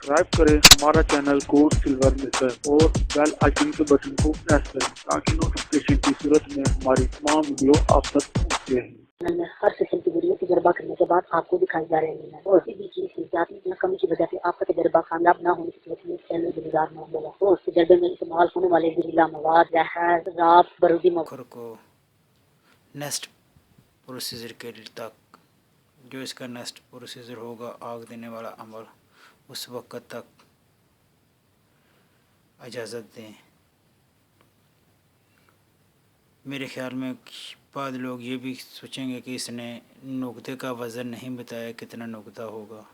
Subscribe करें हमारा channel code silver मिलकर और बेल आइकन के बटन को प्रेस करें ताकि नोटिफिकेशन की सूरत में हमारी तमाम वीडियो आप तक पहुँचते हैं। में हर किस्म की वीडियो तजर्बा करने के बाद आपको दिखाई जा रही है और किसी भी चीज की जाती या कमी की वजह से आपका तजर्बा कामयाब न होने की सूरत में चैनल गुजार न होगा और उस तजर्बे में इस्तेमाल होने वाले जहरीला मवाद जहर शराब बारूदी आखिर को नेक्स्ट प्रोसीजर के तक जो इसका नेक्स्ट प्रोसीजर होगा आग देने वाला अमल उस वक्त तक इजाज़त दें। मेरे ख़्याल में बाद लोग ये भी सोचेंगे कि इसने नुक्ते का वज़न नहीं बताया कितना नुक्ता होगा।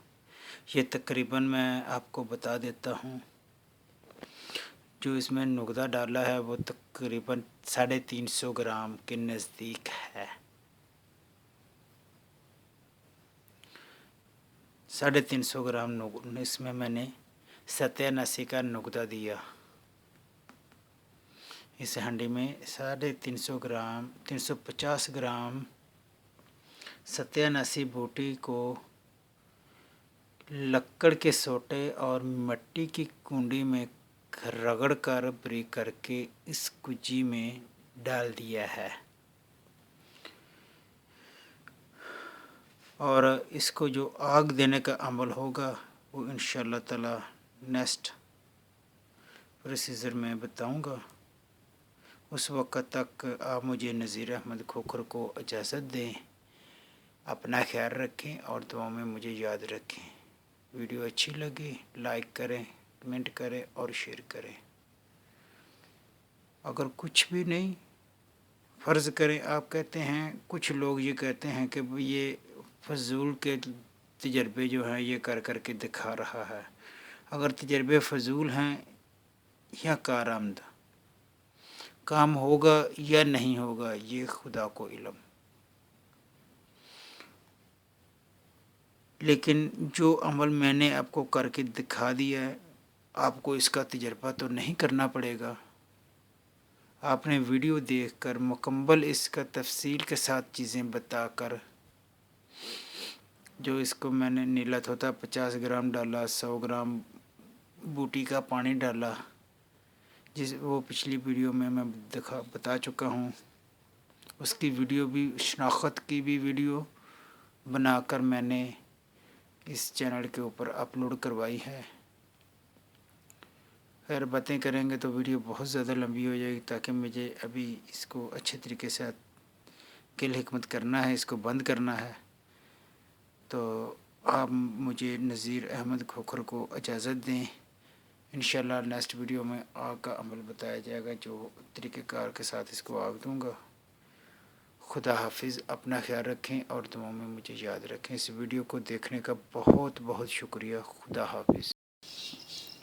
ये तकरीबन मैं आपको बता देता हूँ, जो इसमें नुक्ता डाला है वो तकरीबन 350 ग्राम के नज़दीक है। 350 ग्राम इसमें मैंने सत्यानाशी का नुक्ता दिया। इस हंडी में 350 ग्राम सत्यानाशी बूटी को लक्कड़ के सोटे और मिट्टी की कुंडी में रगड़ कर बारीक करके इस कुजी में डाल दिया है और इसको जो आग देने का अमल होगा वो इंशाअल्लाह ताला नेक्स्ट प्रोसीजर में बताऊंगा। उस वक्त तक आप मुझे नज़ीर अहमद खोखर को इजाज़त दें। अपना ख्याल रखें और दुआ में मुझे याद रखें। वीडियो अच्छी लगी लाइक करें, कमेंट करें और शेयर करें। अगर कुछ भी नहीं फ़र्ज़ करें आप कहते हैं, कुछ लोग ये कहते हैं कि ये फजूल के तजर्बे जो हैं ये कर कर के दिखा रहा है। अगर तजर्बे फजूल हैं या कारआमद, काम होगा या नहीं होगा ये खुदा को इल्म, लेकिन जो अमल मैंने आपको करके दिखा दिया है आपको इसका तजर्बा तो नहीं करना पड़ेगा। आपने वीडियो देखकर मुकम्मल इसका तफसील के साथ चीज़ें बताकर, जो इसको मैंने नीला तोता 50 ग्राम डाला, 100 ग्राम बूटी का पानी डाला, वो पिछली वीडियो में मैं बता चुका हूँ। उसकी वीडियो भी शनाख्त की भी वीडियो बनाकर मैंने इस चैनल के ऊपर अपलोड करवाई है। खैर बातें करेंगे तो वीडियो बहुत ज़्यादा लंबी हो जाएगी, ताकि मुझे अभी इसको अच्छे तरीके से किल हिकमत करना है, इसको बंद करना है। तो आप मुझे नज़ीर अहमद खोखर को इजाज़त दें। इंशाअल्लाह नेक्स्ट वीडियो में आग का अमल बताया जाएगा, जो तरीक़ेकार के साथ इसको आग दूँगा। खुदा हाफिज़, अपना ख्याल रखें और दुआओं में मुझे याद रखें। इस वीडियो को देखने का बहुत बहुत शुक्रिया। खुदा हाफिज़।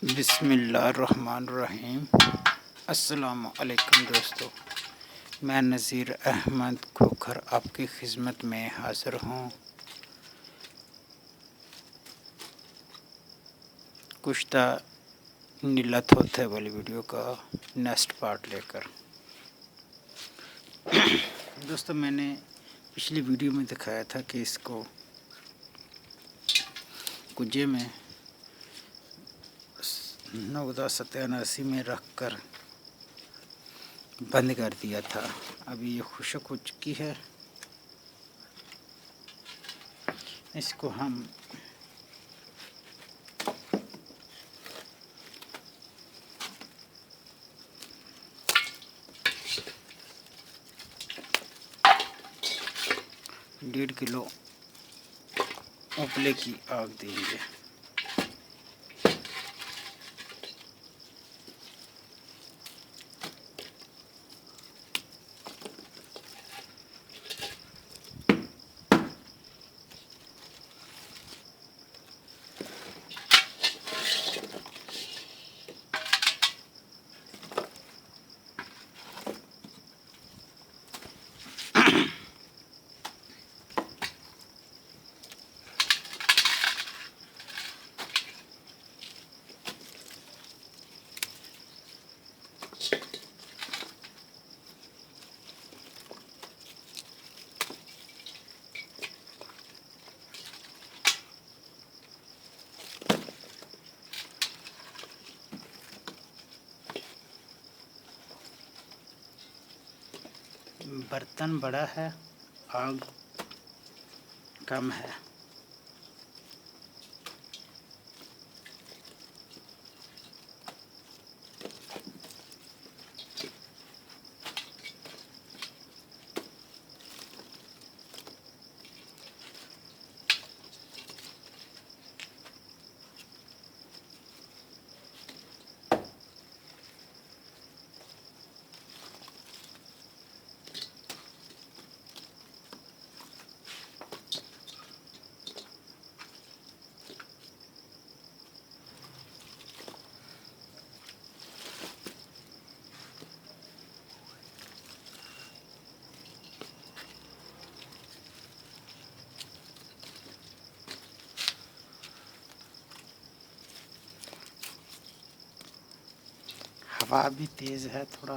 बिस्मिल्लाहिर्रहमानिर्रहीम। अस्सलामु अलैकुम दोस्तों, मैं नज़ीर अहमद खोखर आपकी खिदमत में हाज़िर हूँ। कुश्ता नीला तोते वाली वीडियो का नेक्स्ट पार्ट लेकर। दोस्तों मैंने पिछली वीडियो में दिखाया था कि इसको कुजे में नुक्ता सत्यानाशी में रख कर बंद कर दिया था। अभी ये खुश्क हो चुकी है। इसको हम डेढ़ किलो उपले की आग देंगे। बर्तन बड़ा है, आग कम है। हवा भी तेज़ है थोड़ा।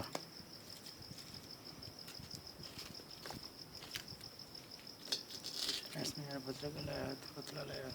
इसमें यार बदला का लाया तो पतला लाया।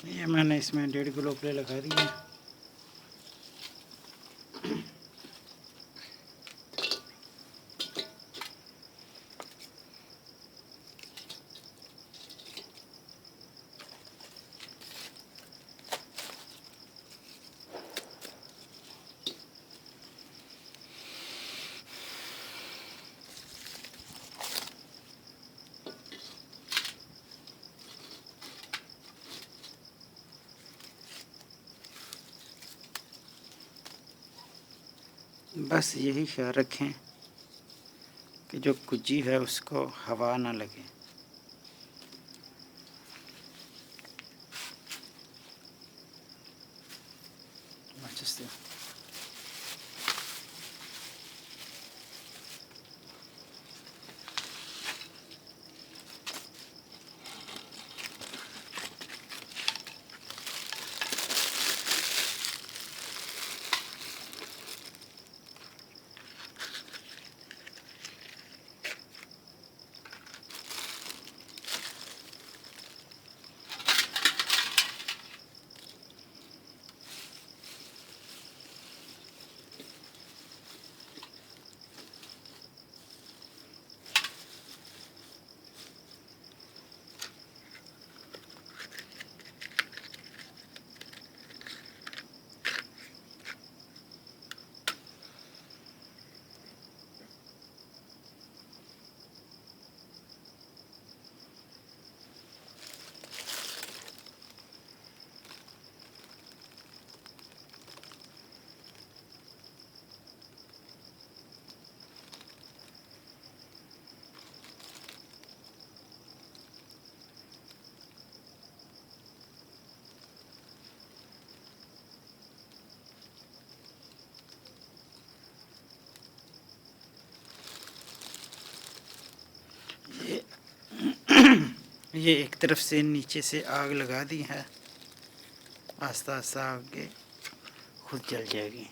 ये मैंने इसमें 1.5 किलो प्ले लगा दिए। बस यही ख्याल रखें कि जो कुजी है उसको हवा ना लगे। ये एक तरफ से नीचे से आग लगा दी है, आस्ता आस्ता आगे खुद जल जाएगी।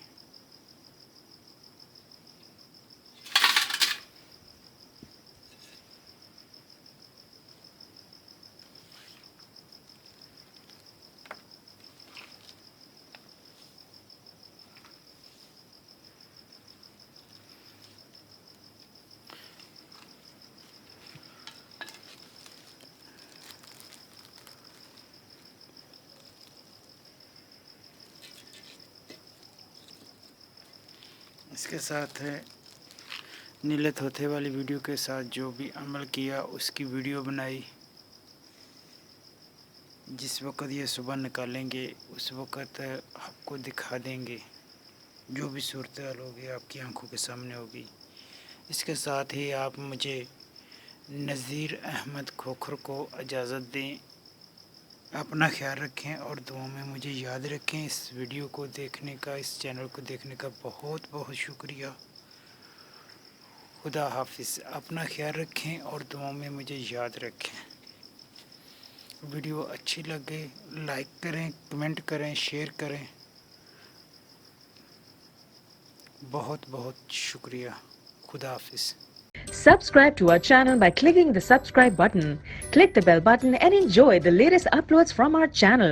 اس کے ساتھ ہے نیلے طوطے والی ویڈیو کے ساتھ جو بھی عمل کیا اس کی ویڈیو بنائی. جس وقت یہ صبح نکالیں گے اس وقت آپ کو دکھا دیں گے، جو بھی صورتحال ہوگی آپ کی آنکھوں کے سامنے ہوگی. اس کے ساتھ ہی آپ مجھے نذیر احمد کھوکھر کو اجازت دیں. اپنا خیال رکھیں اور دعاؤں میں مجھے یاد رکھیں. اس ویڈیو کو دیکھنے کا، اس چینل کو دیکھنے کا بہت بہت شکریہ. خدا حافظ. اپنا خیال رکھیں اور دعاؤں میں مجھے یاد رکھیں. ویڈیو اچھی لگے لائک کریں، کمنٹ کریں، شیئر کریں. بہت بہت شکریہ. خدا حافظ. Subscribe to our channel by clicking the subscribe button. Click the bell button and enjoy the latest uploads from our channel.